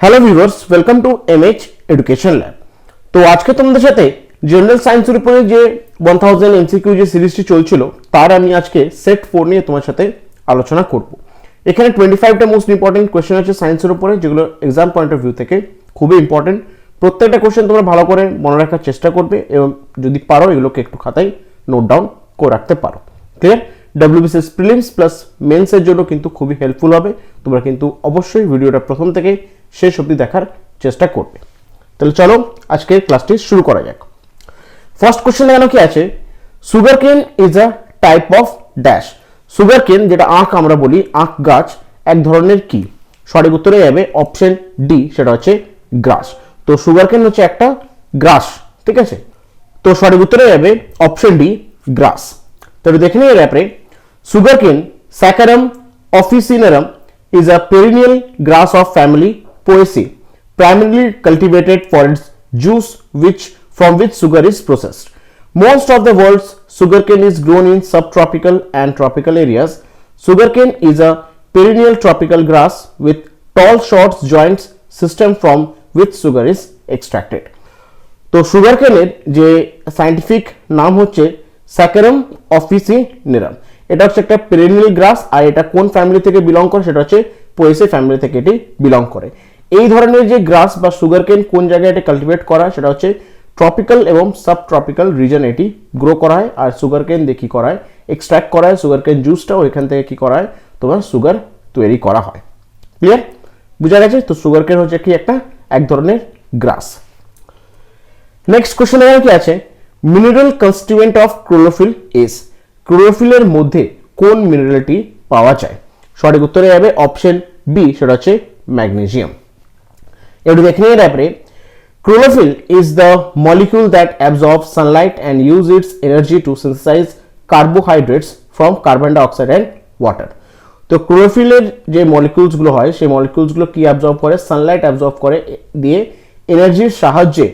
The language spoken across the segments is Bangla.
Hello viewers, welcome to MH education lab. তো আজকে তোমাদের সাথে জেনারেল সায়েন্সের উপরে যে 1000 এমসিকিউ যে সিরিজটি চলছিল তার আমি আজকে সেট 4 নিয়ে তোমার সাথে আলোচনা করব। এখানে 25টা মোস্ট ইম্পর্টেন্ট কোয়েশ্চেন আছে সায়েন্সের উপরে, যেগুলো এক্সাম পয়েন্ট অফ ভিউ থেকে খুবই ইম্পর্টেন্ট। প্রত্যেকটা কোয়েশ্চেন তোমরা ভালো করে মনে রাখার চেষ্টা করবে এবং যদি পারো এগুলোকে একটু খাতায় নোট ডাউন করে রাখতে পারো। ক্লিয়ার? ডব্লিউবিসিএস প্রিলিমস প্লাস মেন্সের জন্য কিন্তু খুবই হেল্পফুল হবে। তোমরা কিন্তু অবশ্যই ভিডিওটা প্রথম থেকে শেষ অবধি দেখার চেষ্টা করবে। তাহলে চলো আজকের ক্লাসটি শুরু করা যাক। ফার্স্ট কোশ্চেন এখানে কি আছে, সুগার কেন is a type of dash. Sugar কেন, যেটা আখ আমরা বলি, আখ গাছ এক ধরনের কি? সঠিক উত্তরে যাবে অপশন ডি, সেটা হচ্ছে গ্রাস। তো সুগার কেন হচ্ছে একটা গ্রাস, ঠিক আছে? তো সঠিক উত্তরে যাবে অপশন ডি, গ্রাস। তবে দেখে নিয়ে ব্যাপারে, সুগার কেন স্যাকারাম অফিসিনারাম is a perennial grass of family Poaceae, primarily cultivated for its juice from which sugar is processed. Most of the world's sugarcane is grown in subtropical and tropical areas. Sugarcane is a perennial tropical grass with tall short joints system from which sugar is extracted. তো সুগারকেনের যে সায়েন্টিফিক নাম হচ্ছে স্যাকারাম অফিসিনারাম। এটা হচ্ছে একটা পেরেনিয়াল গ্রাস, আর এটা কোন ফ্যামিলি থেকে বিলং করে? সেটা হচ্ছে পোয়েসে ফ্যামিলি থেকে এটি বিলং করে। এই ধরনের যে গ্রাস বা সুগারকেন কোন জায়গায় এটা কাল্টিভেট করা, সেটা হচ্ছে ট্রপিক্যাল এবং সাব ট্রপিক্যাল রিজন এটি গ্রো করা হয়। আর সুগারকেন দিয়ে কি করা হয়? এক্সট্রাক্ট করা হয় সুগারকেন জুসটাও, এখান থেকে কি করা হয়? তোমার সুগার তৈরি করা হয়। ক্লিয়ার? বুঝা গেছে? তো সুগারকেন হচ্ছে কি একটা এক ধরনের গ্রাস। নেক্সট কোশ্চেন এখানে কি আছে, mineral constituent of chlorophyll is. ক্লোরোফিলের মধ্যে কোন মিনারেলটি পাওয়া যায়? সঠিক উত্তরে যাবে অপশন বি, সেটা হচ্ছে ম্যাগনেসিয়াম। একটু দেখে নিয়ে ব্যাপারে, chlorophyll is the molecule that absorb sunlight and use its energy to synthesise carbohydrates from carbon dioxide and water. তো ক্লোরোফিলের যে মলিকিউলসগুলো হয় সেই মলিকিউলসগুলো কি অ্যাবজর্ব করে? সানলাইট অ্যাবজর্ব করে দিয়ে এনার্জির সাহায্যে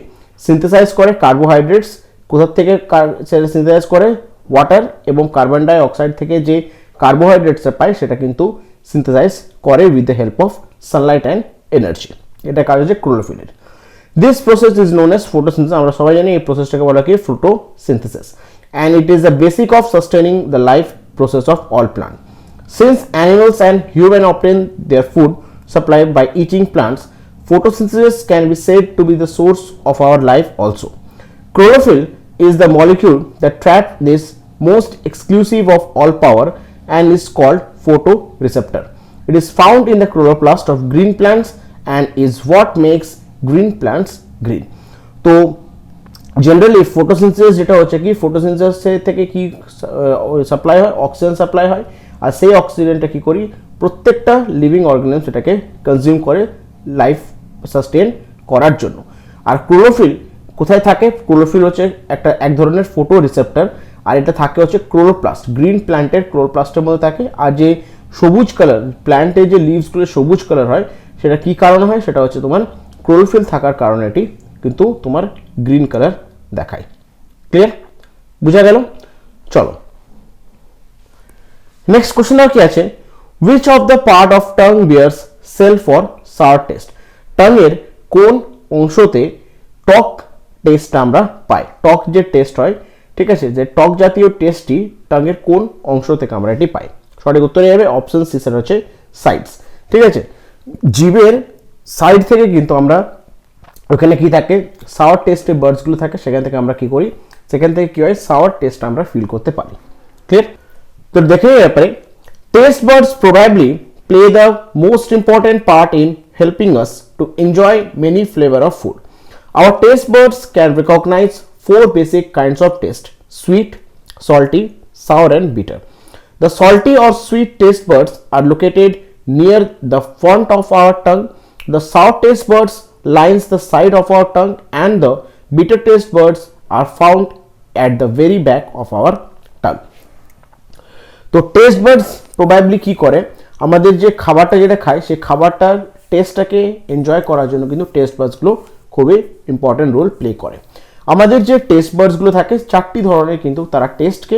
সিনথেসাইজ করে কার্বোহাইড্রেটস। কোথার থেকে সিনথেসাইজ করে? ওয়াটার এবং কার্বন ডাই অক্সাইড থেকে যে কার্বোহাইড্রেটস পায় সেটা কিন্তু সিনথেসাইজ করে with the help of Sunlight and energy. এটা কাজ হচ্ছে ক্লোরোফিলের। This process is known as photosynthesis. আমরা সবাই জানি এই প্রসেসটাকে বলা কি? Photosynthesis. And it is the basic of sustaining the life process of all plant. Since animals and human obtain their food supply by eating plants, photosynthesis can be said to be the source of our life also. Chlorophyll is the molecule that traps this most exclusive of all power and is called photoreceptor. It is found in the chloroplast of green plants and is what makes green plants green. তো জেনারেলি ফটোসিনথেসিস যেটা হচ্ছে কি, ফটোসিনথেসিস থেকে কি সাপ্লাই হয়? অক্সিজেন সাপ্লাই হয়। আর সেই অক্সিজেনটা কি করি? প্রত্যেকটা লিভিং অর্গানিজম সেটাকে কনজিউম করে লাইফ সাস্টেন করার জন্য। আর ক্লোরোফিল কোথায় থাকে? ক্লোরোফিল হচ্ছে এক ধরনের ফটো রিসেপ্টর, আর এটা থাকে হচ্ছে ক্লোরোপ্লাস্ট, গ্রিন প্ল্যান্টের ক্লোরোপ্লাস্টের মধ্যে থাকে। আর যে সবুজ কালার, প্ল্যান্টের যে লিভসগুলো সবুজ কালার হয়, সেটা কি কারণে হয়? সেটা হচ্ছে তোমার ক্লোরোফিল থাকার কারণে এটি কিন্তু তোমার গ্রিন কালার দেখায়। ক্লিয়ার? বুঝা গেল? চলো নেক্সট কোশ্চেন আর কি আছে, which of the part of tongue bears cell for sour taste? টাঙের কোন অংশতে টক টেস্ট আমরা পাই? টক যে টেস্ট হয়, ঠিক আছে, যে টক জাতীয় টেস্টটি টাঙের কোন অংশ থেকে আমরা এটি পাই? সঠিক উত্তরে যাবে অপশন সি, সেটা হচ্ছে সাইডস। ঠিক আছে, জিভের সাইড থেকে কিন্তু আমরা ওখানে কি থাকে? সাওয়ার টেস্টের বার্ডসগুলো থাকে, সেখান থেকে আমরা কি করি? সেখান থেকে কি হয়? সাওয়ার টেস্ট আমরা ফিল করতে পারি। ক্লিয়ার? তো দেখে ব্যাপারে, taste buds probably play the most important part in helping us to enjoy many flavor of food. Our taste buds can recognize 4 basic kinds of taste: sweet, salty, sour and bitter. The salty or sweet taste buds are located near the front of our tongue. The sour taste buds lines the side of our tongue, and the bitter taste buds are found at the very back of our tongue. তো টেস্ট বাডস প্রবাবলি কি করে? আমাদের যে খাবারটা যেটা খাই সেই খাবারটার টেস্টটাকে এনজয় করার জন্য কিন্তু টেস্ট বাডসগুলো খুবই ইম্পর্টেন্ট রোল প্লে করে। আমাদের যে টেস্ট বাডসগুলো থাকে 4টি ধরনের, কিন্তু তারা টেস্টকে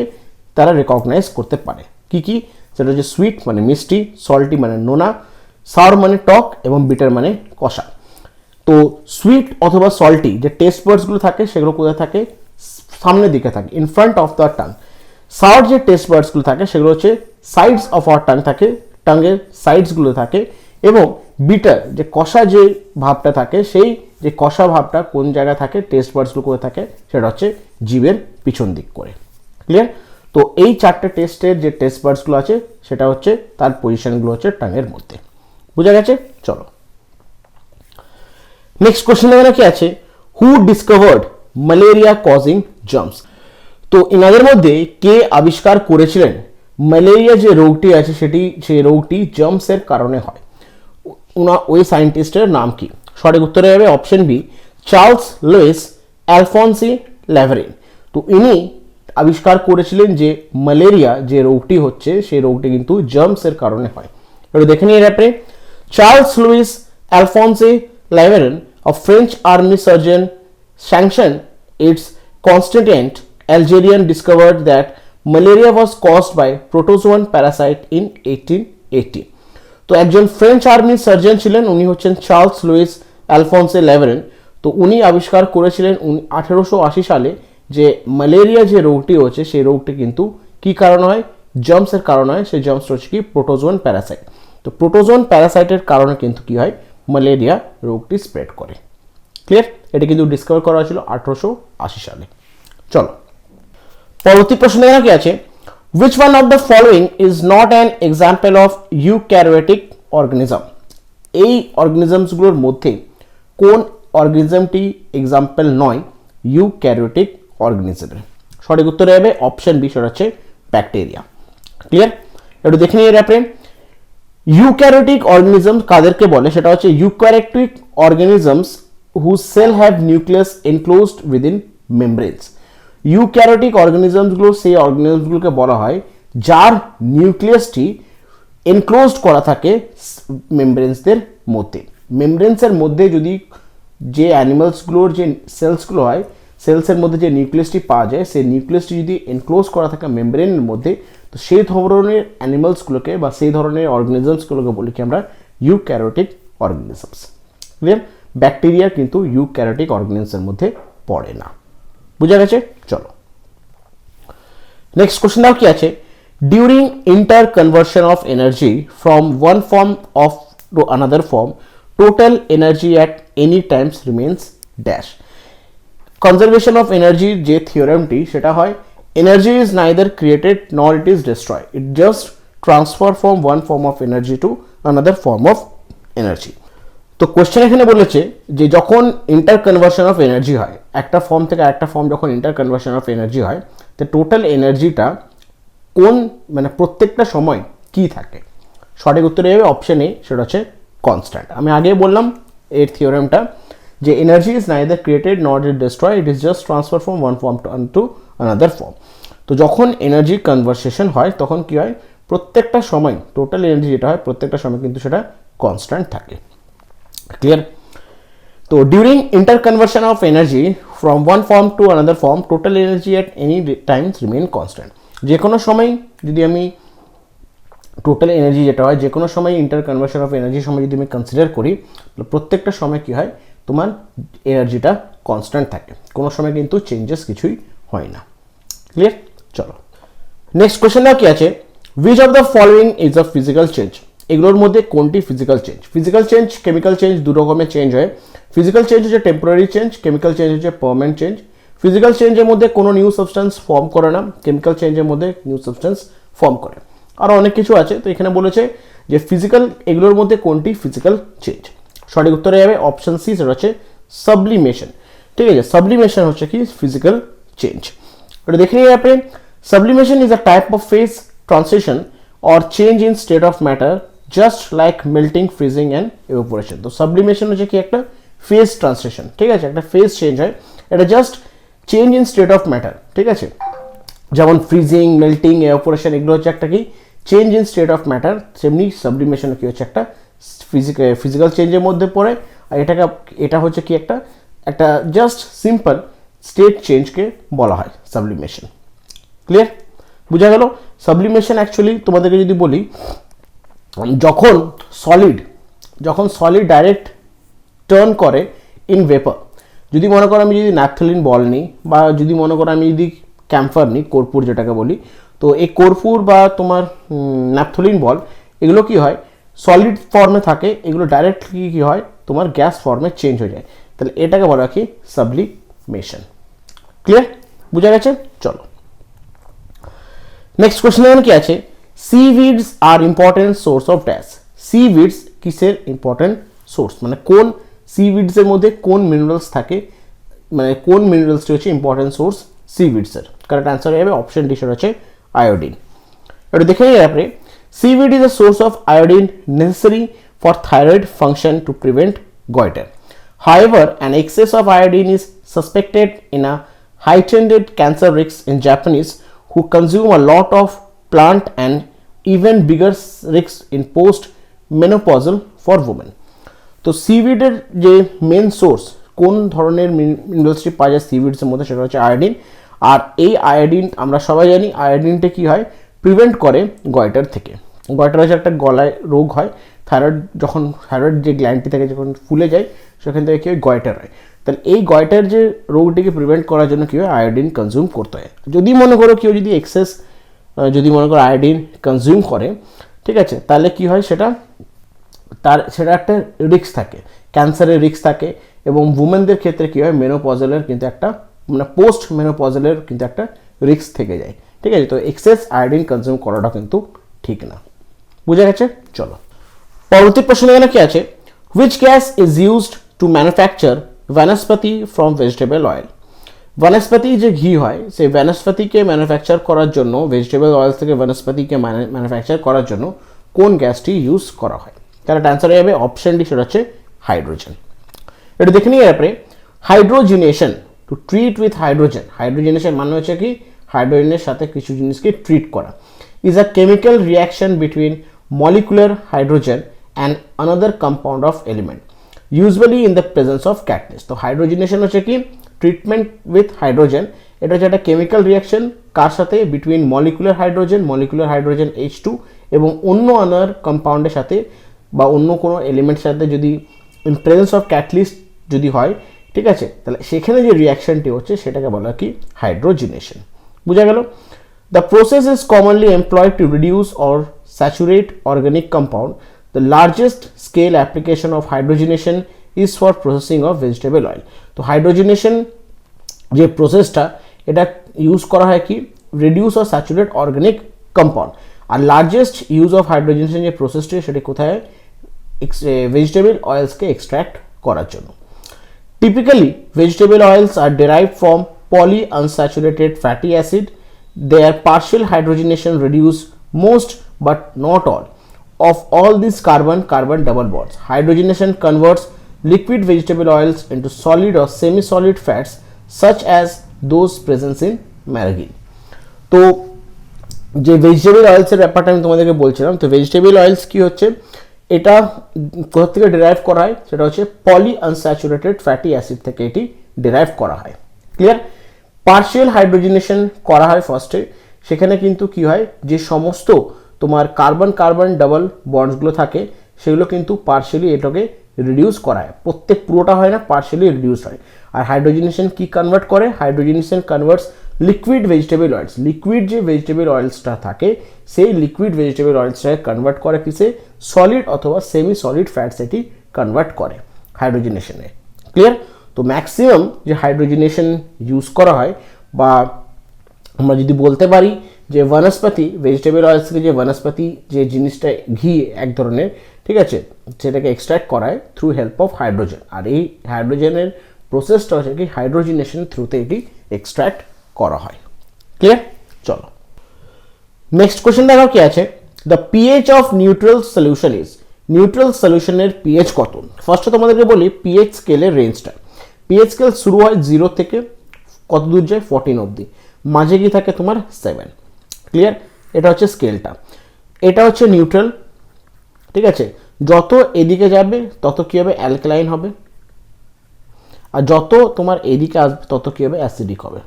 তারা রেকগনাইজ করতে পারে। কি কি? সেটা হচ্ছে সুইট মানে মিষ্টি, সল্টি মানে নোনা, সাওর মানে টক এবং বিটার মানে কষা। তো সুইট অথবা সল্টি যে টেস্ট বার্ডসগুলো থাকে সেগুলো কোথায় থাকে, সামনের দিকে থাকে, in front of the tongue. Sour যে টেস্ট বার্ডসগুলো থাকে সেগুলো হচ্ছে সাইডস অফ আওয়ার টাং থাকে, টাঙ্গের সাইডসগুলো থাকে। এবং বিটার যে কষা যে ভাবটা থাকে, সেই যে কষা ভাবটা কোন জায়গায় থাকে, টেস্ট বার্ডসগুলো করে থাকে, সেটা হচ্ছে জিভের পিছন দিক করে। ক্লিয়ার? তো এই চারটে টেস্টের যে টেস্ট বার্ডসগুলো আছে সেটা হচ্ছে তার পজিশনগুলো হচ্ছে টাঙের মধ্যে। বোঝা গেছে? চলো নেক্সট কোশ্চেন এখানে কি আছে, হু ডিসকভার্ড ম্যালেরিয়া কজিং জার্মস। তো এনাদের মধ্যে কে আবিষ্কার করেছিলেন ম্যালেরিয়া যে রোগটি আছে সেই রোগটি জার্মসের কারণে হয়, ওই সায়েন্টিস্টের নাম কি? সঠিক উত্তরে হবে option B, Charles Louis Alphonse ল্যাভারিন। তো ইনি আবিষ্কার করেছিলেন যে ম্যালেরিয়া যে রোগটি হচ্ছে সেই রোগটি কিন্তু জার্মসের কারণে হয়। এবার দেখে নিয়ে আপনি, Charles Louis Alphonse Laveran, a French army surgeon, sanctioned its constituent Algerian discovered that malaria was caused by protozoan parasite in 1880। তো একজন ফ্রেঞ্চ আর্মি সার্জন ছিলেন, উনি হচ্ছেন চার্লস লুইস অ্যালফন্সে ল্যাভারিন। তো উনি আবিষ্কার করেছিলেন 1880 সালে যে ম্যালেরিয়া যে রোগটি হচ্ছে সেই রোগটি কিন্তু কি কারণে হয়, জার্মসের কারণে হয়। সেই জার্মসটা হচ্ছে কি, প্রোটোজোয়ান প্যারাসাইট। তো প্রোটোজোয়ান প্যারাসাইটের কারণে কিন্তু কি হয়, ম্যালেরিয়া রোগটি স্প্রেড করে। ক্লিয়ার? এটা কিন্তু ডিসকভার করা হয়েছিল 1880 সালে। চলো পরবর্তী প্রশ্ন এখানে কি আছে, which one of the following is not an example of eukaryotic organism। এই অর্গানিজমসগুলোর মধ্যে কোন অর্গানিজমটি এক্সাম্পল নয় ইউক্যারিওটিক অর্গানিজমের? সঠিক উত্তরে হবে অপশন বি, সেটা হচ্ছে ব্যাকটেরিয়া। ক্লিয়ার? একটু দেখে নিয়ে আপনি, ইউক্যারিওটিক অর্গানিজম কাদেরকে বলে, সেটা হচ্ছে eukaryotic organisms whose cell have nucleus enclosed within membranes। Eukaryotic অর্গানিজমসগুলো সেই অর্গানিজমসগুলোকে বলা হয় যার নিউক্লিয়াসটি এনক্লোজড করা থাকে মেমব্রেন্সদের মধ্যে। মেমব্রেন্সের মধ্যে যদি যে অ্যানিমালসগুলোর যে সেলসগুলো হয়, সেলসের মধ্যে যে নিউক্লিয়াসটি পাওয়া যায়, সেই নিউক্লিয়াসটি যদি এনক্লোজ করা থাকে মেমব্রেনের মধ্যে, তো সেই ধরনের অ্যানিমালসগুলোকে বা সেই ধরনের অর্গানিজমসগুলোকে বলি কি আমরা ইউক্যারিওটিক অর্গানিজমস। ক্লিয়ার? ব্যাকটেরিয়া কিন্তু ইউক্যারিওটিক অর্গানিজমের মধ্যে পড়ে না। বুঝা গেছে? চলো নেক্সট কোশ্চেন দাও কি আছে, during inter conversion of energy from one form of to another form total energy at any Times remains dash. Conservation of এনার্জির যে থিওরেমটি সেটা হয়, এনার্জি ইজ নাইদার ক্রিয়েটেড নর it is destroy, it just transfer from one form of energy to another form of energy. তো কোশ্চেন এখানে বলেছে যে যখন ইন্টার কনভার্সন অফ এনার্জি হয়, একটা ফর্ম থেকে আরেকটা ফর্ম যখন ইন্টার কনভার্সন অফ এনার্জি হয়, তো টোটাল এনার্জিটা কোন মানে প্রত্যেকটা সময় কি থাকে? সঠিক উত্তরে হবে অপশন এ, সেটা হচ্ছে কনস্ট্যান্ট। আমি আগে বললাম এর থিওরেমটা যে energy is neither created not it destroy, it is just transfer from one form to another form. তো যখন এনার্জি কনভার্সেশন হয় তখন কি হয়, প্রত্যেকটা সময় টোটাল এনার্জি যেটা হয় প্রত্যেকটা সময় কিন্তু সেটা কনস্ট্যান্ট থাকে। ক্লিয়ার? তো during inter conversion of energy from one form to another form total energy at any Times remain constant. যে কোনো সময় যদি আমি টোটাল এনার্জি যেটা হয় যে কোনো সময় ইন্টার কনভার্সন অফ এনার্জির সময় যদি আমি কনসিডার করি, প্রত্যেকটা সময় কি হয়, তোমার এনার্জিটা কনস্ট্যান্ট থাকে, কোনো সময় কিন্তু চেঞ্জেস কিছুই হয় না। ক্লিয়ার? চলো নেক্সট কোয়েশ্চেন কি আছে, which of the following is a physical change। এগুলোর মধ্যে কোনটি physical change? Physical change, chemical change দু রকমের চেঞ্জ হয়। ফিজিক্যাল চেঞ্জ হচ্ছে টেম্পোরারি চেঞ্জ, কেমিক্যাল চেঞ্জ হচ্ছে পার্মানেন্ট চেঞ্জ। ফিজিক্যাল চেঞ্জের মধ্যে কোনো নিউ সাবস্টেন্স ফর্ম করে না, কেমিক্যাল চেঞ্জের মধ্যে নিউ সাবস্টেন্স ফর্ম করে। আরও অনেক কিছু আছে, তো এখানে বলেছে যে ফিজিক্যাল এগুলোর মধ্যে কোনটি ফিজিক্যাল চেঞ্জ? সঠিক উত্তরে যাবে অপশন সি, সেটা হচ্ছে সাবলিমেশন। ঠিক আছে, সাবলিমেশন হচ্ছে কি ফিজিক্যাল চেঞ্জ। ওটা দেখে নিয়ে আপনি, sublimation is a type of phase transition or change in state of matter just like melting, freezing and evaporation। তো সাবলিমেশন হচ্ছে কি একটা ফেজ ট্রান্সিশন, ঠিক আছে, একটা ফেজ চেঞ্জ হয়, এটা just change in state of matter. ঠিক আছে, যেমন ফ্রিজিং, মেল্টিং, এভাপোরেশন এগুলো হচ্ছে একটা কি change in state of matter, সেমনি সাবলিমেশন কি হচ্ছে একটা ফিজিক্যাল চেঞ্জের মধ্যে পড়ে। আর এটা হচ্ছে কি একটা জাস্ট সিম্পল স্টেট চেঞ্জকে বলা হয় সাবলিমেশন। ক্লিয়ার? বুঝা গেল? সাবলিমেশন অ্যাকচুয়ালি তোমাদেরকে যদি বলি, যখন সলিড ডাইরেক্ট টার্ন করে ইন ভেপার। যদি মনে করো আমি যদি ন্যাপথলিন বল নিই, বা যদি মনে করো আমি যদি ক্যাম্ফার নিই, কর্পূর যেটাকে বলি, তো এই কর্পূর বা তোমার ন্যাপথলিন বল, এগুলো কি হয়, সলিড ফর্মে থাকে, এগুলো ডাইরেক্টলি কি হয় তোমার গ্যাস ফর্মে চেঞ্জ হয়ে যায়, তাহলে এটাকে বলা কি সাবলিমেশন। ক্লিয়ার, বুঝা গেছে? চলো নেক্সট কোশ্চেন এখানে কি আছে, সিভিডস আর ইম্পর্টেন্ট সোর্স অফ ড্যাশ। সিভিডস কিসের ইম্পর্টেন্ট সোর্স, মানে কোন সিভিডস এর মধ্যে কোন মিনারেলস থাকে, মানে কোন মিনারেলসটি হচ্ছে ইম্পর্টেন্ট সোর্স সিভিডস এর। কারেক্ট অ্যান্সার হবে অপশন ডি, সেটা হচ্ছে আয়োডিন। এটা দেখে নিই আপনি, সিভিড is a source of iodine necessary for thyroid function to prevent goiter. However, an excess of iodine is suspected in a heightened cancer risk in Japanese who consume a lot of plant and even bigger risks in post-menopausal for women. তো সিভিডের যে মেন সোর্স, কোন ধরনের মিনারেলসটি পাওয়া যায় সিভিডসের মধ্যে, সেটা হচ্ছে আয়োডিন। আর এই আয়োডিন আমরা সবাই জানি আয়োডিনটা কি হয়, প্রিভেন্ট করে গয়টার থেকে। গয়টার হচ্ছে একটা গলায় রোগ হয়, থাইরয়েড যখন থাইরয়েড যে গ্ল্যান্ডটি থাকে যখন ফুলে যায় সেখান থেকে কি হয় গয়টার হয়। তাহলে এই গয়টার যে রোগটিকে প্রিভেন্ট করার জন্য কী হয় আয়োডিন কনজিউম করতে হয়। যদি মনে করো কেউ যদি এক্সেস যদি মনে করো আয়োডিন কনজিউম করে, ঠিক আছে, তাহলে কি হয় সেটা সেটা একটা রিস্ক থাকে, ক্যান্সারের রিস্ক থাকে, এবং উমেনদের ক্ষেত্রে কী হয় মেনোপজলের কিন্তু একটা মানে পোস্ট মেনোপজলের কিন্তু একটা রিস্ক থেকে যায়। ঠিক আছে, তো এক্সেস আয়োডিন কনজিউম করাটা কিন্তু ঠিক না। বুঝা গেছে? চলো পরবর্তী প্রশ্ন এখানে কি আছে, which gas is used to manufacture vanaspati from vegetable oil. Vanaspati যে ঘি হয় সেই বনস্পতিকে ম্যানুফ্যাকচার করার জন্য, ভেজিটেবল অয়েল থেকে বনস্পতিকে ম্যানুফ্যাকচার করার জন্য কোন গ্যাসটি ইউজ করা হয়? কারেক্ট অ্যান্সার হয়ে যাবে অপশন ডি, সেটা হচ্ছে হাইড্রোজেন। এটা দেখে নিয়ে আপনি, hydrogenation to treat with hydrogen. Hydrogenation মানে হচ্ছে কি হাইড্রোজেনের সাথে কিছু জিনিসকে ট্রিট করা, is a chemical reaction between molecular hydrogen and another compound of element usually in the presence of catalyst. তো হাইড্রোজেনেশন হচ্ছে কি ট্রিটমেন্ট উইথ হাইড্রোজেন, এটা হচ্ছে একটা কেমিক্যাল রিয়াকশন কার সাথে, বিটুইন মলিকুলার হাইড্রোজেন H2 এবং অন্য আনার কম্পাউন্ডের সাথে বা অন্য কোনো এলিমেন্টের সাথে যদি ইন প্রেজেন্স অফ ক্যাটালিস্ট যদি হয়, ঠিক আছে, তাহলে সেখানে যে রিয়াকশনটি হচ্ছে সেটাকে বলা কি হাইড্রোজেনেশন। বুঝা গেল? The process is commonly employed to reduce or saturate organic compound. The largest scale application of hydrogenation is for processing of vegetable oil. তো হাইড্রোজেনেশন যে প্রসেসটা এটা ইউজ করা হয় কি reduce or saturate organic compound. আর লার্জেস্ট ইউজ অফ হাইড্রোজেনেশন যে প্রসেসটি সেটা কোথায়, ভেজিটেবল অয়েলসকে এক্সট্র্যাক্ট করার জন্য। Typically vegetable oils are derived from polyunsaturated fatty acid. Their partial hydrogenation reduce most but not all of all these carbon double bonds. Hydrogenation converts liquid vegetable oils into solid or semi-solid fats such as those present in margarine. তো যে ভেজিটেবল অয়েলসের ব্যাপারটা আমি তোমাদেরকে বলছিলাম, তো ভেজিটেবল অয়েলস কি হচ্ছে, এটা কোথা থেকে ডিরাইভ করা হয়, সেটা হচ্ছে পলি আনস্যাচুরেটেড ফ্যাটি অ্যাসিড থেকে এটি ডিরাইভ করা হয়। ক্লিয়ার? পার্শিয়াল হাইড্রোজেনেশন করা হয় ফার্স্টে, সেখানে কিন্তু কি হয় যে সমস্ত তোমার কার্বন ডাবল বন্ডসগুলো থাকে সেগুলো কিন্তু পার্শিয়ালি এটাকে রিডিউস করা হয়, প্রত্যেক পুরোটা হয় না, পার্শিয়ালি রিডিউস হয়। আর হাইড্রোজেনেশন কি কনভার্ট করে, hydrogenation converts liquid vegetable oils, liquid যে ভেজিটেবল অয়েলসটা থাকে সেই লিকুইড ভেজিটেবল অয়েলসটাকে কনভার্ট করে কিসে, সলিড অথবা সেমি সলিড ফ্যাটস এটি কনভার্ট করে হাইড্রোজেনেশনে। ক্লিয়ার? তো ম্যাক্সিমাম যে হাইড্রোজেনেশন ইউজ করা হয়, বা আমরা যদি বলতে পারি যে বনস্পতি ভেজিটেবল অয়েলস থেকে যে বনস্পতি যে জিনিসটা ঘি এক ধরনের, ঠিক আছে, সেটাকে এক্সট্র্যাক্ট করায় থ্রু হেল্প অফ হাইড্রোজেন। আর এই হাইড্রোজেনের প্রসেসটা হচ্ছে কি হাইড্রোজেনেশন থ্রুতে এটি এক্সট্র্যাক্ট করা হয়। ক্লিয়ার? চলো নেক্সট কোশ্চেন দেখো কি আছে, the pH of neutral solution is. নিউট্রাল সলিউশনের পিএইচ কত? ফার্স্টে তোমাদেরকে বলি পিএইচ স্কেলের রেঞ্জটা। পিএইচ স্কেল শুরু হয় 0 থেকে কত দূর যায় 14 অবধি, মাঝে কি থাকে তোমার 7। ক্লিয়ার? এটা হচ্ছে স্কেলটা, এটা হচ্ছে নিউট্রাল। ঠিক আছে, যত এদিকে যাবে তত কি হবে অ্যালকালাইন হবে, আর যত তোমার এদিকে আসবে তত কি হবে অ্যাসিডিক হবে।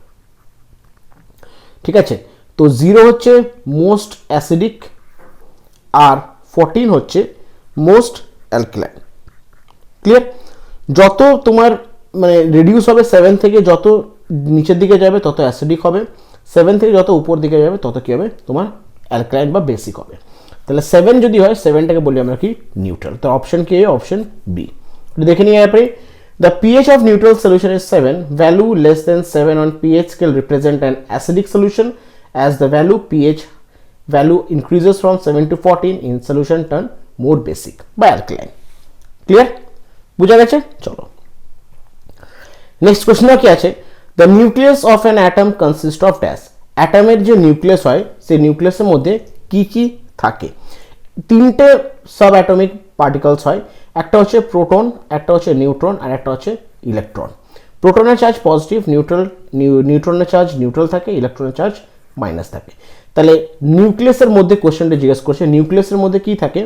ঠিক আছে, তো 0 হচ্ছে মোস্ট অ্যাসিডিক আর 14 হচ্ছে মোস্ট অ্যালকালাইন। ক্লিয়ার? যত তোমার মানে রিডিউস হবে 7 থেকে যত নিচের দিকে যাবে তত অ্যাসিডিক হবে, 7 থেকে যত উপর দিকে যাবে তত কী হবে তোমার অ্যালকালাইন বা বেসিক হবে। তাহলে 7 যদি হয় 7টাকে বলি আমরা কি নিউট্রাল। তো অপশন কি? Option B. দেখে নিয়ে পরে the pH of neutral solution is 7, value less than 7 on pH scale represent an acidic solution, as the pH value increases from 7 to 14 in solution turn more basic by alkaline. Clear? বুঝা গেছে? চলো নেক্সট কোশ্চেন কি আছে, the nucleus of an atom consists of dash. অ্যাটমের যে নিউক্লিয়াস হয় সেই নিউক্লিয়াসের মধ্যে কি কি থাকে? তিনটে সাব অ্যাটমিক পার্টিকলস হয়, একটা হচ্ছে প্রোটন, একটা হচ্ছে নিউট্রন আর একটা হচ্ছে ইলেকট্রন। প্রোটনের চার্জ পজিটিভ, নিউট্রনের চার্জ নিউট্রাল থাকে, ইলেকট্রনের চার্জ মাইনাস থাকে। তাহলে নিউক্লিয়াসের মধ্যে কোশ্চেনটা জিজ্ঞেস করছে নিউক্লিয়াসের মধ্যে কি থাকে।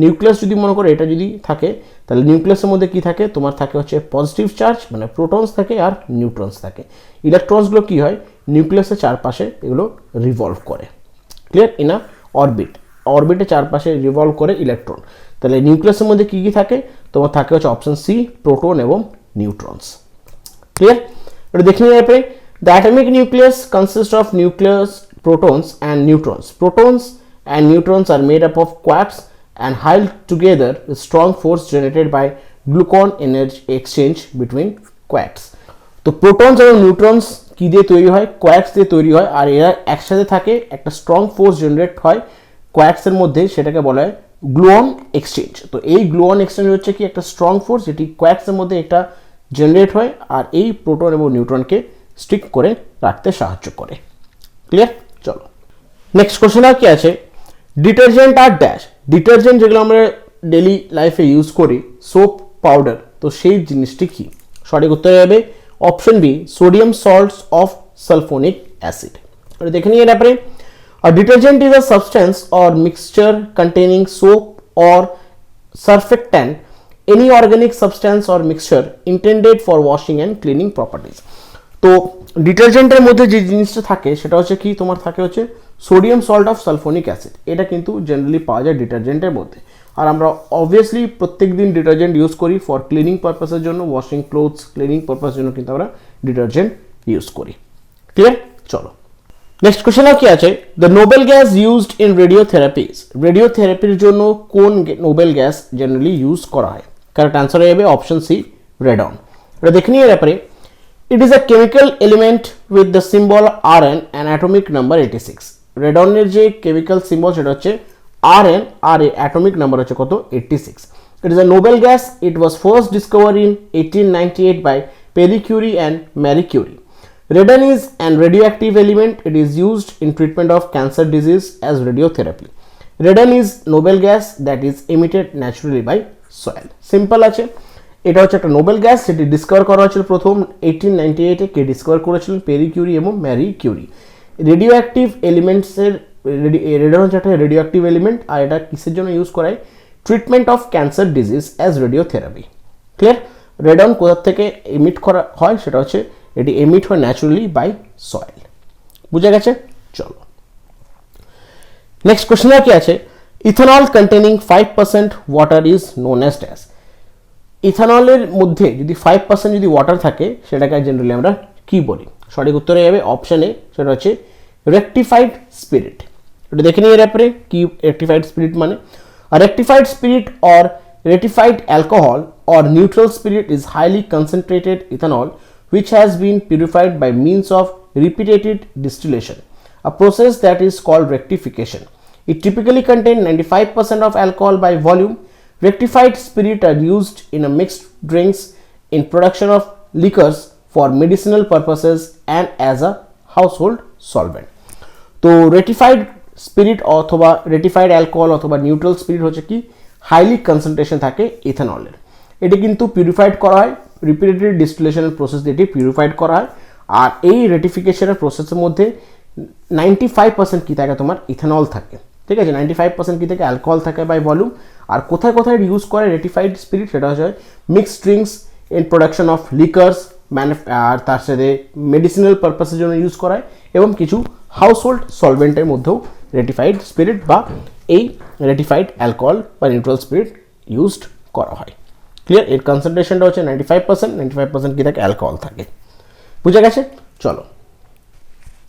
নিউক্লিয়াস যদি মনে করো এটা যদি থাকে তাহলে নিউক্লিয়াসের মধ্যে কি থাকে তোমার থাকে হচ্ছে পজিটিভ চার্জ মানে প্রোটনস থাকে আর নিউট্রনস থাকে। ইলেকট্রনসগুলো কি হয় নিউক্লিয়াসের চারপাশে এগুলো রিভলভ করে, ক্লিয়ার, ইন আ অরবিট, অরবিটের চারপাশে রিভলভ করে ইলেকট্রন। তাহলে নিউক্লিয়াসের মধ্যে কি কি থাকে তোমার থাকে হচ্ছে অপশন সি প্রোটন এবং নিউট্রনস। ক্লিয়ার? এটা দেখে নিয়ে যাবে the atomic nucleus consist of nucleus protons and neutrons. Protons and neutrons are made up of quarks and held together with strong force generated by gluon energy exchange between quarks. তো প্রোটনস এবং নিউট্রনস কি দিয়ে তৈরি হয়? কোয়াক্স দিয়ে তৈরি হয়, আর এরা একসাথে থাকে, একটা স্ট্রং ফোর্স জেনারেট হয় কোয়াক্সের মধ্যে, সেটাকে বলা হয় গ্লুয়ন এক্সচেঞ্জ। তো এই গ্লুয়ন এক্সচেঞ্জ হচ্ছে কি একটা স্ট্রং ফোর্স যেটি কোয়াক্সের মধ্যে একটা জেনারেট হয় আর এই প্রোটন এবং নিউট্রনকে স্টিক করে রাখতে সাহায্য করে। ক্লিয়ার? চলো নেক্সট কোশ্চেন আর কি আছে, ডিটারজেন্ট আর ড্যাশ। ডিটারজেন্ট যেগুলো আমরা ডেলি লাইফে ইউজ করি, সোপ, পাউডার, তো সেই জিনিসটি কি? সঠিক উত্তর হবে option B sodium salts of sulphonic acid. দেখে নিয়ে এটা পরে a detergent is a substance or mixture containing soap or surfactant, any organic substance or mixture intended for washing and cleaning properties. তো ডিটারজেন্টের মধ্যে যে জিনিসটা থাকে সেটা হচ্ছে কি তোমার থাকে হচ্ছে sodium salt of sulphonic acid. এটা কিন্তু জেনারেলি পাওয়া যায় ডিটারজেন্টের মধ্যে, আর আমরা অবভিয়াসলি প্রত্যেক দিন ডিটারজেন্ট ইউজ করি ফর ক্লিনিং পারপাসের জন্য, ওয়াশিং ক্লোথস, ক্লিনিং পারপাসের জন্য কিন্তু আমরা ডিটারজেন্ট ইউজ করি। ক্লিয়ার? চলো নেক্সট কোশ্চেন কি আছে, the noble gas used in radiotherapies. রেডিওথেরাপির জন্য কোন নোবেল গ্যাস জেনারেলি ইউজ করা হয়? কারেক্ট অ্যান্সার হয়ে যাবে অপশন সি রেডন। এটা দেখে নিয়ে ব্যাপারে it is a chemical element with the symbol Rn and atomic number 86. রেডনের যে কেমিক্যাল সিম্বল সেটা হচ্ছে Rn আর এর অ্যাটমিক নাম্বার হচ্ছে কত? 86. It is a noble gas. It was first discovered in 1898 by Pierre Curie and Marie Curie. Radon is an radioactive element. It is used in treatment of cancer disease as radiotherapy. Radon is noble gas that is emitted naturally by soil. Simple আছে। এটা হচ্ছে একটা নোবেল গ্যাস, সেটি ডিসকভার করা হয়েছিল প্রথম 1898-এ। কে ডিসকভার করেছিলেন? পেরি কিউরি এবং ম্যারি কিউরি। রেডিও অ্যাক্টিভ এলিমেন্টসের রেডন হচ্ছে একটা রেডিও অ্যাক্টিভ এলিমেন্ট, আর এটা কিসের জন্য ইউজ করায়? Treatment of cancer disease as radiotherapy. Clear? Radon কোথা থেকে এমিট করা হয়? সেটা হচ্ছে এটি এমিট হয় ন্যাচুরালি বাই সয়েল। বুঝা গেছে? চলো নেক্সট কোশ্চেন কি আছে, ethanol containing 5% water is known as dash. ইথানলের মধ্যে যদি 5% যদি ওয়াটার থাকে সেটাকে জেনারেলি আমরা কি বলি? সঠিক উত্তরে যাবে অপশন এ, সেটা হচ্ছে রেকটিফাইড স্পিরিট। এটা দেখে নিয়ে ব্যাপারে কি রেকটিফাইড স্পিরিট মানে, আর rectified spirit or rectified alcohol or neutral spirit is highly concentrated ethanol which has been purified by means of repeated distillation, a process that is called rectification. It typically contains 95% of alcohol by volume. Rectified spirit are used in a mixed drinks in production of liquors for medicinal purposes and as a household solvent. তো রেটিফাইড স্পিরিট অথবা রেটিফাইড অ্যালকোহল অথবা নিউট্রাল স্পিরিট হচ্ছে কি হাইলি কনসেন্ট্রেশন থাকে ইথানলের। এটি কিন্তু পিউরিফাইড করা হয়, রিপিটেড ডিস্টিলেশনের প্রসেস দিয়ে এটি পিউরিফাইড করা হয়, আর এই রেটিফিকেশনের প্রসেসের মধ্যে 95% কি থাকে তোমার ইথানল থাকে। ঠিক আছে, 95% কি থাকে অ্যালকোহল থাকে বাই ভলিউম। আর কোথায় কোথায় ইউজ করে রেটিফাইড স্পিরিট সেটা হচ্ছে mixed drinks in production of liquors, আর তার সাথে মেডিসিনাল পারপাসের জন্য ইউজ করা হয়, এবং কিছু হাউসহোল্ড সলভেন্টের মধ্যেও রেটিফাইড স্পিরিট বা এই রেটিফাইড অ্যালকোহল বা নিউট্রাল স্পিরিট ইউজড করা হয়। ক্লিয়ার? এর কনসেন্ট্রেশনটা হচ্ছে 95%, কি থাকে? অ্যালকোহল থাকে। বুঝা গেছে? চলো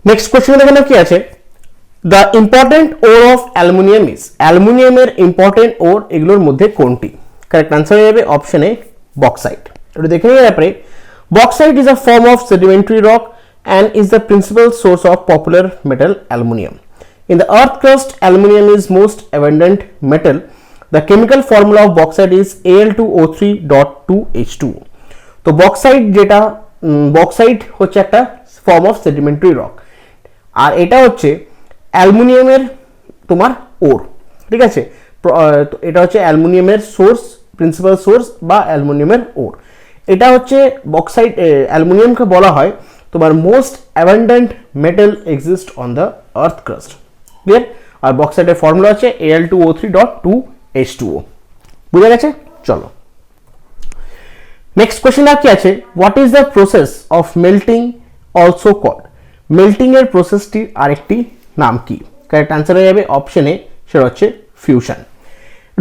নেক্সট কোশ্চেন এখানে কি আছে, the important or of aluminium is, অ্যালুমিনিয়ামের ইম্পর্টেন্ট ওর এগুলোর মধ্যে কোনটি? কারেক্ট আনসার হয়ে যাবে অপশন এ বক্সাইট। এটা দেখে নিয়ে ব্যাপারে, bauxite is a form of sedimentary rock and is the principal source of popular metal aluminum. In the earth crust, aluminum is most abundant metal. The chemical formula of bauxite is Al2O3.2H2O. তো বক্সাইট যেটা, বক্সাইট হচ্ছে একটা ফর্ম অফ সেডিমেন্টারি রক, আর এটা হচ্ছে অ্যালুমিনিয়ামের তোমার ওর, ঠিক আছে? এটা হচ্ছে অ্যালুমিনিয়ামের সোর্স, প্রিন্সিপাল সোর্স বা অ্যালুমিনিয়ামের ওর। এটা হচ্ছে বক্সাইট, অ্যালুমিনিয়ামকে বলা হয় তোমার most abundant metal exist on the earth crust. Clear? আর বক্সাইটের ফর্মুলা হচ্ছে Al2O3.2H2O। বুঝা গেছে? চলো নেক্সট কোশ্চেন আর কি আছে, what is the process of melting also called? Melting এর প্রসেসটির আরেকটি নাম কি? কারেক্ট আনসার হয়ে যাবে অপশন এ, সেটা হচ্ছে ফিউশন।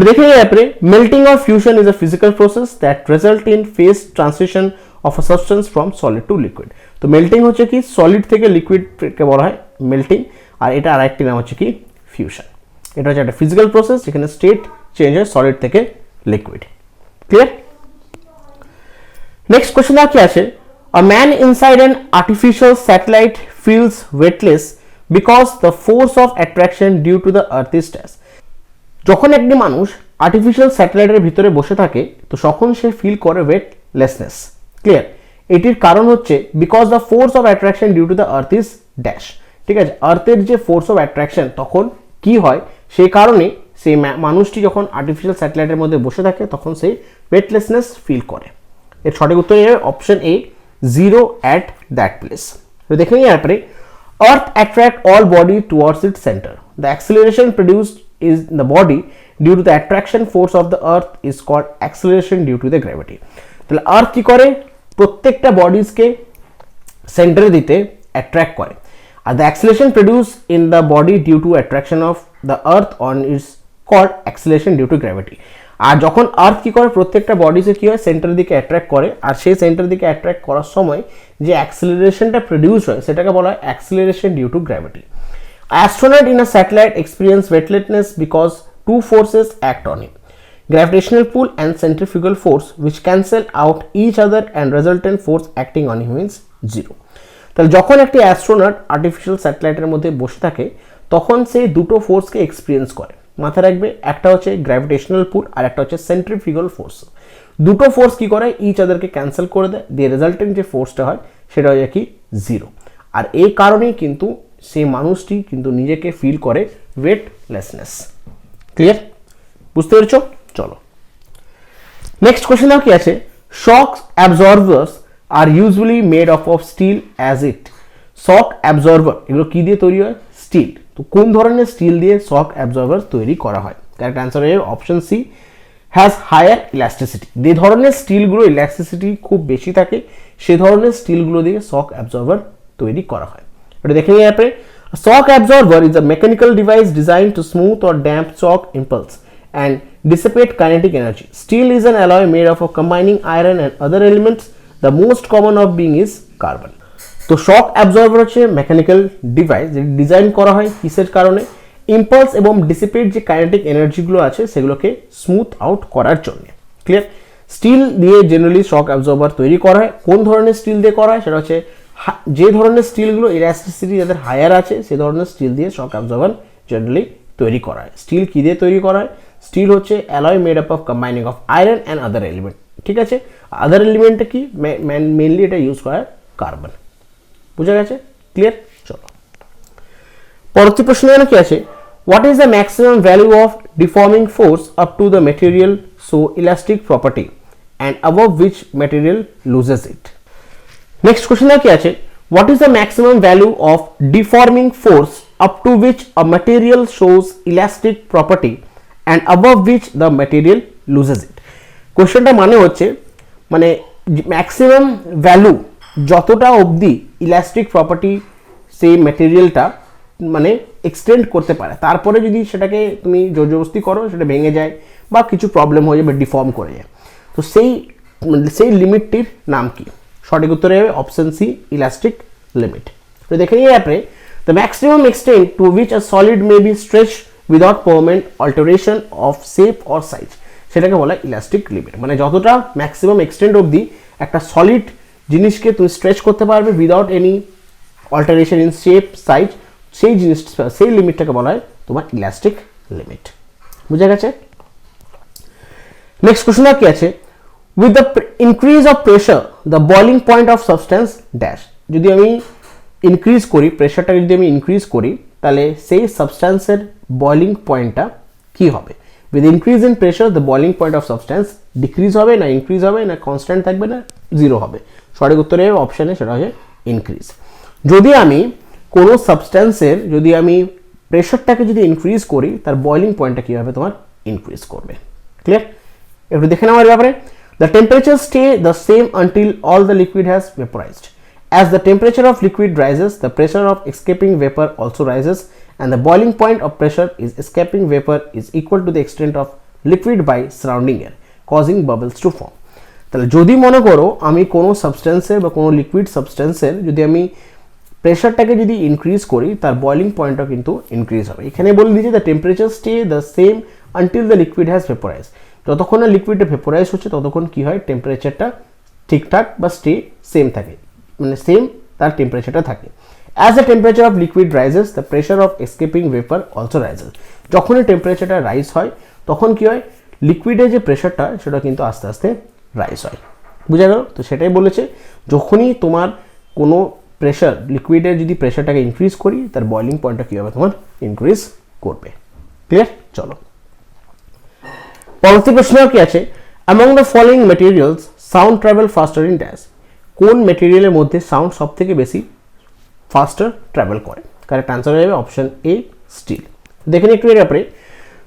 দেখে নিয়ে ব্যাপারে, melting or fusion is a physical process that result in phase transition of a substance from solid to liquid. তো মেল্টিং হচ্ছে কি, সলিড থেকে লিকুইডকে বলা হয় মেল্টিং, আর এটা আরেকটি নাম হচ্ছে কি ফিউশন। এটা হচ্ছে একটা ফিজিক্যাল প্রসেস যেখানে স্টেট চেঞ্জ হয় সলিড থেকে লিকুইড। ক্লিয়ার? নেক্সট কোশ্চেন আর কি আছে, a man inside an artificial satellite feels weightless because the force of attraction due to the earth is dash. যখন একটি মানুষ আর্টিফিশিয়াল স্যাটেলাইটের ভিতরে বসে থাকে তো তখন সে ফিল করে ওয়েটলেসনেস। ক্লিয়ার? এটির কারণ হচ্ছে because the force of attraction due to the earth is dash. ঠিক আছে? আর্থের যে ফোর্স অফ অ্যাট্রাকশন তখন কি হয়, সেই কারণে সেই মানুষটি যখন আর্টিফিশিয়াল স্যাটেলাইটের মধ্যে বসে থাকে তখন সেই ওয়েটলেসনেস ফিল করে। এর সঠিক উত্তর হবে option A, zero at that place. তো দেখে নিই তারপরে, earth attract all body towards its centre. The acceleration produced is the body due to the attraction force of the earth is called acceleration due to the gravity. তাহলে আর্থ কি করে, প্রত্যেকটা বডিজকে সেন্টারে দিতে অ্যাট্রাক্ট করে, আর the acceleration produce in the body due to attraction of the earth on is called acceleration due to gravity. আর যখন আর্থ কি করে, প্রত্যেকটা বডিজে কি হয়, সেন্টারের দিকে অ্যাট্রাক্ট করে, আর সেই সেন্টারের দিকে অ্যাট্রাক্ট করার সময় যে অ্যাক্সিলারেশনটা প্রডিউস হয় সেটাকে বলা হয় acceleration due to gravity. Astronaut in a satellite experience weightlessness because two forces act on him, gravitational pull and centrifugal force which cancel out each other and resultant force acting on him is zero. তাহলে যখন একটি অ্যাস্ট্রোনট আর্টিফিশিয়াল স্যাটেলাইটের মধ্যে বসে থাকে তখন সে দুটো ফোর্সকে এক্সপিরিয়েন্স করে। মাথায় রাখবে, একটা হচ্ছে গ্র্যাভিটেশনাল পুল আর একটা হচ্ছে সেন্ট্রিফিউগাল ফোর্স। দুটো ফোর্স কি করে, ইচ আদারকে ক্যান্সেল করে দেয়, দিয়ে রেজাল্টেন্ট যে ফোর্সটা হয় সেটা হচ্ছে কি জিরো। আর এই কারণেই কিন্তু সেই মানুষটি কিন্তু নিজেকে ফিল করে ওয়েটলেসনেস। ক্লিয়ার? বুঝতে পেরেছো? চলো নেক্সট কোশ্চেন আর কি আছে, shock absorbers are usually made of steel as it. Shock absorber এগুলো কি দিয়ে তৈরি হয়, স্টিল। তো কোন ধরনের স্টিল দিয়ে শক অ্যাবজর্ভার তৈরি করা হয়? কারেক্ট অ্যান্সার হবে option C, has higher elasticity. যে ধরনের স্টিলগুলো ইলাস্টিসিটি খুব বেশি থাকে সে ধরনের স্টিলগুলো দিয়ে শক অ্যাবজর্ভার তৈরি করা হয়। এটা দেখে নিয়ে আপনি, shock absorber is a mechanical device design to smooth or damp shock impulse and dissipate kinetic energy. Steel is an alloy made of combining iron and other elements. The most common of being is carbon. তো শক অ্যাবজর্ভার হচ্ছে মেকানিক্যাল ডিভাইস যেটা ডিজাইন করা হয় কিসের কারণে, ইম্পালস এবং ডিসিপেট যে কাইনেটিক এনার্জিগুলো আছে সেগুলোকে স্মুথ আউট করার জন্য। ক্লিয়ার? স্টিল দিয়ে জেনারেলি শক অ্যাবজর্ভার তৈরি করা হয়। কোন ধরনের স্টিল দিয়ে করা হয়, সেটা হচ্ছে যে ধরনের স্টিলগুলো ইলাস্টিসিটি যাদের হায়ার আছে সে ধরনের স্টিল দিয়ে শক অ্যাবজর্ভার জেনারেলি তৈরি করা হয়। স্টিল কি দিয়ে তৈরি করা হয়, স্টিল হচ্ছে alloy made up of combining of iron and other element. ঠিক আছে? আদার এলিমেন্টটা কি, মেনলি এটা ইউজ করা হয় কার্বন। বুঝা গেছে? ক্লিয়ার? চলো পরবর্তী প্রশ্ন এখানে কি আছে, what is the maximum value of deforming force up to the material so elastic property and above which material loses it. Next question কি আছে, what is the maximum value of deforming force up to which a material shows elastic property and above which the material loses it. কোশ্চেনটা মানে হচ্ছে মানে ম্যাক্সিমাম ভ্যালু যতটা অবধি ইলাস্টিক প্রপার্টি সেই ম্যাটেরিয়ালটা মানে এক্সটেন্ড করতে পারে, তারপরে যদি সেটাকে তুমি জোরজবস্তি করো সেটা ভেঙে যায় বা কিছু প্রবলেম হয়ে যায় বা ডিফর্ম করে যায়। তো সেই লিমিটটির নাম কি? সঠিক উত্তর হবে অপশন সি, ইলাস্টিক লিমিট। তো দেখে নিই অ্যাপে, the maximum extent to which a solid may be stretch without permanent alteration of shape or size, সেটাকে বলা ইলাস্টিক লিমিট। মানে যতটা ম্যাক্সিমাম এক্সটেন্ট অবধি একটা সলিড জিনিসকে তুমি স্ট্রেচ করতে পারবে without any alteration in shape size, সেই জিনিসটা, সেই লিমিটটাকে বলা হয় তোমার ইলাস্টিক লিমিট। বুঝা গেছে? নেক্সট কোশ্চেন কি আছে, with the increase of pressure the boiling point of substance dash. যদি আমি ইনক্রিজ করি, প্রেশারটাকে যদি আমি ইনক্রিজ করি, তাহলে সেই সাবস্টেন্সের বয়লিং পয়েন্টটা কি হবে? With increase in pressure the boiling point of substance decrease হবে, না ইনক্রিজ হবে, না কনস্ট্যান্ট থাকবে, না জিরো হবে? সঠিক উত্তরে অপশানে সেটা হচ্ছে ইনক্রিজ। যদি আমি কোনো সাবস্টেন্সের যদি আমি প্রেশারটাকে যদি ইনক্রিজ করি, তার বয়লিং পয়েন্টটা কী হবে? তোমার ইনক্রিজ করবে। ক্লিয়ার? একটু দেখে নেওয়ার ব্যাপারে, the temperature stay the same until all the liquid has vaporised. As the temperature of liquid rises, the pressure of escaping vapor also rises, and the boiling point of pressure is escaping vapor is equal to the extent of liquid by surrounding air, causing bubbles to form. তাহলে যদি মনে করো আমি কোনো সাবস্টেন্সের বা কোনো লিকুইড সাবস্টেন্সের যদি আমি প্রেশারটাকে যদি ইনক্রিজ করি, তার বয়লিং পয়েন্টও কিন্তু ইনক্রিজ হবে। এখানে বলে দিয়েছে the temperature stay the same until the liquid has vaporise. যতক্ষণ না লিকুইডটা ভেপোরাইজ হচ্ছে ততক্ষণ কী হয়? টেম্পারেচারটা ঠিকঠাক বা সেম থাকে, মানে সেম তার টেম্পারেচারটা থাকে। As the temperature of liquid rises the pressure of escaping vapour also rises. যখনই টেম্পারেচারটা রাইজ হয় তখন কি হয়? লিকুইডের যে প্রেশারটা সেটা কিন্তু আস্তে আস্তে রাইজ হয়। বুঝা গেল? তো সেটাই বলেছে, যখনই তোমার কোনো প্রেশার, লিকুইডের যদি প্রেশারটাকে ইনক্রিজ করি, তার বয়লিং পয়েন্টটা কী হবে? তোমার ইনক্রিজ করবে। ক্লিয়ার? চলো পরবর্তী প্রশ্ন কি আছে, among the following materials sound travel faster in dash. কোন ম্যাটেরিয়ালের মধ্যে সাউন্ড সব থেকে বেশি ফাস্টার ট্রাভেল করে? কারেক্ট আনসার হয়ে যাবে অপশন এ, স্টিল। দেখেন একটু এর ব্যাপারে,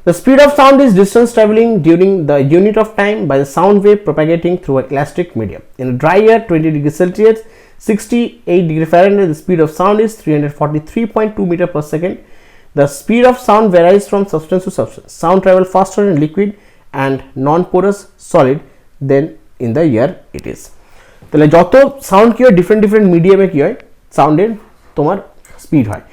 the speed of sound is distance travelling during the unit of time by the sound wave propagating through a elastic medium. In dry air 20 degree Celsius 68 degree Fahrenheit, the speed of sound is 343.2 meter per second. The speed of sound varies from substance to substance. Sound travel faster in liquid and non-porous solid than in the air it is. তাহলে যত সাউন্ড কী হয়, ডিফারেন্ট মিডিয়ামে কী হয়, সাউন্ডের তোমার স্পিড হয়।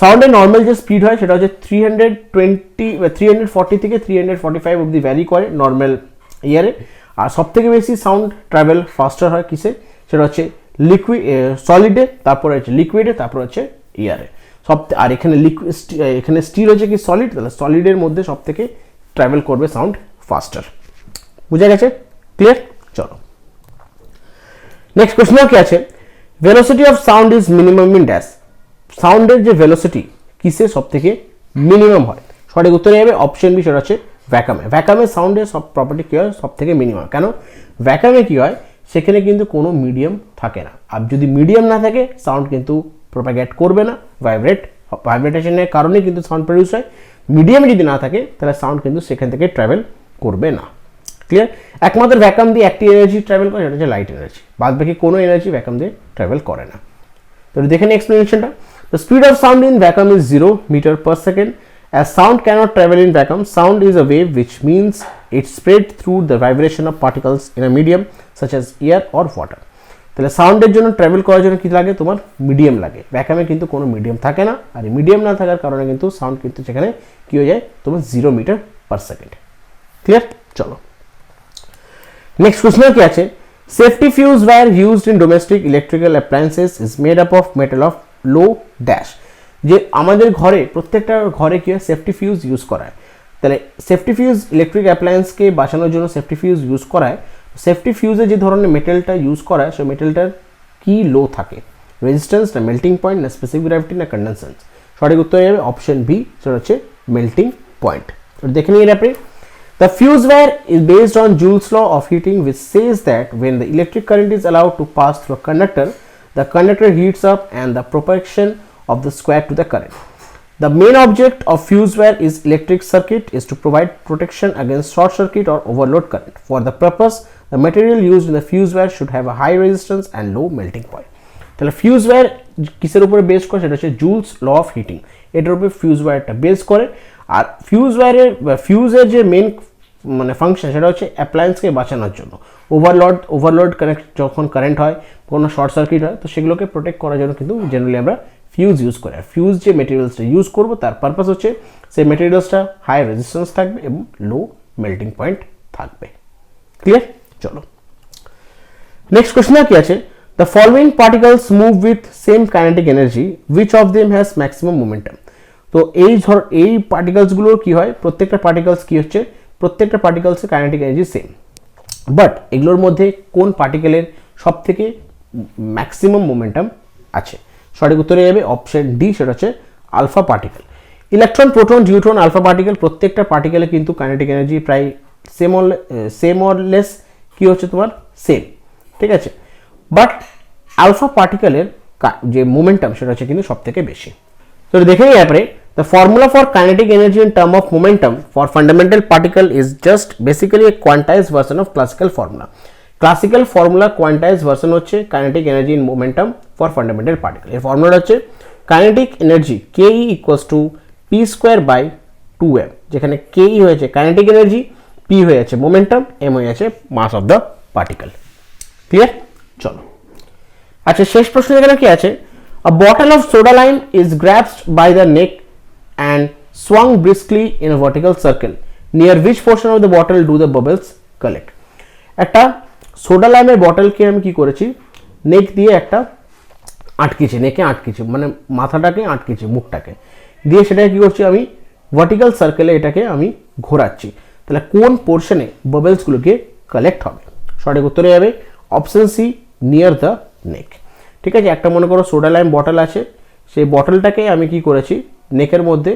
সাউন্ডের নর্মাল যে স্পিড হয় সেটা হচ্ছে 340 থেকে 345 অবধি ভ্যারি করে নর্মাল ইয়ারে। আর সব থেকে বেশি সাউন্ড ট্রাভেল ফাস্টার হয় কিসে? সেটা হচ্ছে সলিডে, তারপরে হচ্ছে লিকুইডে, তারপর হচ্ছে এয়ারে। আর এখানে স্টিল হচ্ছে কি সলিড, তাহলে সলিডের মধ্যে সব থেকে ট্রাভেল করবে সাউন্ড ফাস্টার। বুঝা গেছে? ক্লিয়ার? চলো নেক্সট কোশ্চেন কি আছে, velocity of sound is minimum in dash. সাউন্ডের যে ভেলোসিটি কিসে সব থেকে মিনিমাম হয়? সঠিক উত্তরে যাবে অপশন বি, সেটা হচ্ছে ভ্যাকামে। ভ্যাকামে সাউন্ডের সব প্রপার্টি কী হয়? সব থেকে মিনিমাম। কেন? ভ্যাকামে কী হয়, সেখানে কিন্তু কোনো মিডিয়াম থাকে না। আর যদি মিডিয়াম না থাকে সাউন্ড কিন্তু প্রোপাগেট করবে না, ভাইব্রেটেশনের কারণে কিন্তু সাউন্ড প্রডিউস হয়। মিডিয়ামে যদি না থাকে তাহলে সাউন্ড কিন্তু সেখান থেকে ট্রাভেল করবে না। ক্লিয়ার? একমাত্র ভ্যাকাম দিয়ে একটি এনার্জি ট্রাভেল করে, সেটা হচ্ছে লাইট এনার্জি। বাদ বাকি কোনো এনার্জি ভ্যাকাম দিয়ে ট্রাভেল করে না। তো দেখে নিই এক্সপ্লেনেশনটা। The speed of sound in vacuum is 0 meter per second. As sound cannot travel in vacuum, sound is a wave, which means it spread through the vibration of particles in a medium such as air or water. তাহলে সাউন্ডের জন্য ট্রাভেল করার জন্য কি লাগে? তোমার মিডিয়াম লাগে। ভ্যাকামে কিন্তু কোনো মিডিয়াম থাকে না, আর মিডিয়াম না থাকার কারণে কিন্তু সাউন্ড কিন্তু সেখানে কি হয়ে যায়? তোমার 0 meter per second। ক্লিয়ার? চলো নেক্সট কোশ্চেন কি আছে, safety fuse wire used in domestic electrical appliances is made up of metal of low dash. যে আমাদের ঘরে, প্রত্যেকটা ঘরে কি হয়? সেফটি ফিউজ ইউজ করা হয়। তাহলে সেফটি ফিউজ ইলেকট্রিক অ্যাপ্লায়েন্সকে বাঁচানোর জন্য সেফটি ফিউজ ইউজ করায়। সেফটি ফিউজে যে ধরনের মেটেলটা ইউজ করা হয়, সেই মেটেলটার কি লো থাকে? রেজিস্ট্যান্স, না মেল্টিং পয়েন্ট, না স্পেসিফিক গ্র্যাভিটি, না কন্ডেনসেন্স? সঠিক উত্তর হয়ে যাবে অপশন বি, সেটা হচ্ছে মেল্টিং পয়েন্ট। দেখে নিই এর আপনি, the fuse wire is based on Joule's law of heating, which says that when the electric current is allowed to pass through a conductor, the conductor heats up and the propagation of the square to the current. The main object of fuse wire is electric circuit is to provide protection against short circuit or overload current. For the purpose, the material used in the fuse wire should have a high resistance and low melting point. তাহলে ফিউজ ওয়্যার কিসের উপরে বেস করে? সেটা হচ্ছে জুলস ল অফ হিটিং, এটার উপরে ফিউজ ওয়্যারটা বেস করে। আর ফিউজ ওয়্যারের ফিউজের যে মেন মানে ফাংশন, সেটা হচ্ছে অ্যাপ্লায়েন্সকে বাঁচানোর জন্য। ওভারলোড কানেক্ট যখন কারেন্ট হয়, কোনো শর্ট সার্কিট হয়, তো সেগুলোকে প্রোটেক্ট করার জন্য কিন্তু জেনারেলি আমরা ফিউজ ইউজ করি। আর ফিউজ যে মেটেরিয়ালসটা ইউজ করবো তার পারপাস হচ্ছে সেই মেটেরিয়ালসটা হাই রেজিস্ট্যান্স থাকবে এবং লো মেল্টিং পয়েন্ট থাকবে। ক্লিয়ার? চলো নেক্সট কোশ্চেন কি আছে, the following particles move with same kinetic energy, which of them has maximum momentum. তো এই পার্টিকলসগুলোর কি হয়, প্রত্যেকটা পার্টিকলসের কাইনেটিক এনার্জি সেম, বাট এগুলোর মধ্যে কোন পার্টিকেলের সব থেকে ম্যাক্সিমাম মোমেন্টাম আছে? সঠিক উত্তরে যাবে অপশন ডি, সেটা হচ্ছে alpha particle. Electron, proton, neutron, alpha particle, প্রত্যেকটা পার্টিকেলে কিন্তু কাইনেটিক এনার্জি প্রায় সেম অর লেস কি হচ্ছে তোমার সেম, ঠিক আছে, বাট আলফা পার্টিকেলের যে মোমেন্টাম সেটা হচ্ছে কিন্তু সব থেকে বেশি। তো দেখে নিই এরপরে, the formula for kinetic energy in term of momentum for fundamental particle is just basically a quantized version of classical formula. Classical formula quantized version হচ্ছে kinetic energy in momentum for fundamental particle. এর ফর্মুলা হচ্ছে kinetic energy ke equals to p square by 2m, যেখানে ke হয়েছে kinetic energy, p হয়েছে momentum, m হয়েছে mass of the particle. Clear? চলো আচ্ছা, শেষ প্রশ্ন এখানে কি আছে, a bottle of soda lime is grasped by the neck and swung briskly in a vertical circle. Near which portion of the bottle do the bubbles collect? একটা সোডা লাইমের বটলকে আমি কি করেছি, নেক দিয়ে একটা নেকে আটকেছি, মানে মাথাটাকে আটকেছি, মুখটাকে দিয়ে সেটাকে কি করছি আমি ভার্টিক্যাল সার্কেলে এটাকে আমি ঘোরাচ্ছি। তাহলে কোন পোর্শনে বাবলসগুলোকে কালেক্ট হবে? সঠিক উত্তরে যাবে option C, near the neck. ঠিক আছে, একটা মনে করো সোডা লাইম বটল আছে, সেই বটলটাকে আমি কি করেছি নেকের মধ্যে,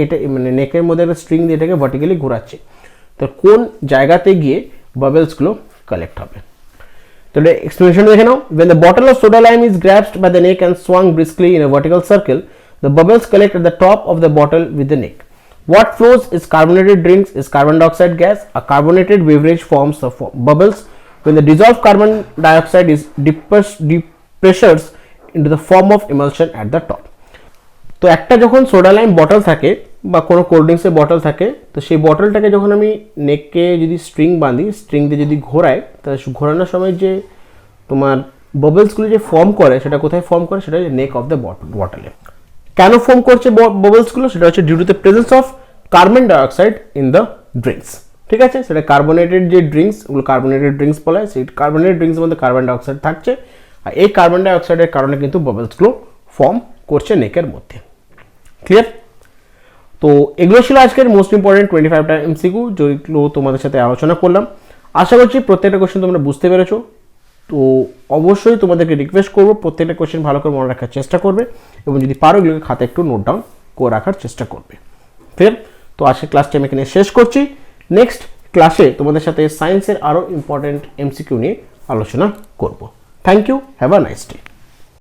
এটা মানে নেকের মধ্যে একটা স্ট্রিং দিয়ে এটাকে ভার্টিক্যালি ঘোরাচ্ছি, তো কোন জায়গাতে গিয়ে বাবলসগুলো কালেক্ট হবে? তাহলে এক্সপ্লেনেশন দেখে নাও। when the bottle of soda lime is grasped by the neck and swung briskly in a vertical circle, the bubbles collect at the top of the bottle with the neck. What flows is carbonated drinks is carbon dioxide gas. A carbonated beverage forms the bubbles when the dissolved carbon dioxide is depressures into the form of emulsion at the top. তো একটা যখন সোডা লাইম বটল থাকে বা কোনো কোল্ড ড্রিঙ্কসের বটল থাকে, তো সেই বটলটাকে যখন আমি নেককে যদি স্ট্রিং বাঁধি, স্ট্রিং দিয়ে যদি ঘোরাই, তাহলে ঘোরানোর সময় যে তোমার বাবলসগুলো যে ফর্ম করে সেটা কোথায় ফর্ম করে, সেটা হচ্ছে নেক অফ দ্য বটলে। কেন ফর্ম করছে বাবলসগুলো? সেটা হচ্ছে due to the presence of carbon dioxide in the drinks. ঠিক আছে, সেটা কার্বনেটেড যে ড্রিঙ্কস, ওগুলো কার্বনেটেড ড্রিঙ্কস বলা হয়, সেই কার্বনেটেড ড্রিঙ্কসের মধ্যে কার্বন ডাইঅক্সাইড থাকছে, আর এই কার্বন ডাইঅক্সাইডের কারণে কিন্তু বাবলসগুলো ফর্ম করছে নেকের মধ্যে। ক্লিয়ার? তো এগুলো ছিল আজকের মোস্ট ইম্পর্টেন্ট 25টা এমসিকিউ, যেগুলো তোমাদের সাথে আলোচনা করলাম। আশা করছি প্রত্যেকটা কোশ্চেন তোমরা বুঝতে পেরেছো। তো অবশ্যই তোমাদেরকে রিকোয়েস্ট করবো প্রত্যেকটা কোশ্চেন ভালো করে মনে রাখার চেষ্টা করবে, এবং যদি পারো এগুলোকে খাতে একটু নোট ডাউন করে রাখার চেষ্টা করবে। ফের তো আজকের ক্লাসটি আমি এখানে শেষ করছি। নেক্সট ক্লাসে তোমাদের সাথে সায়েন্সের আরও ইম্পর্টেন্ট এমসিকিউ নিয়ে আলোচনা করব। Thank you, have a nice day.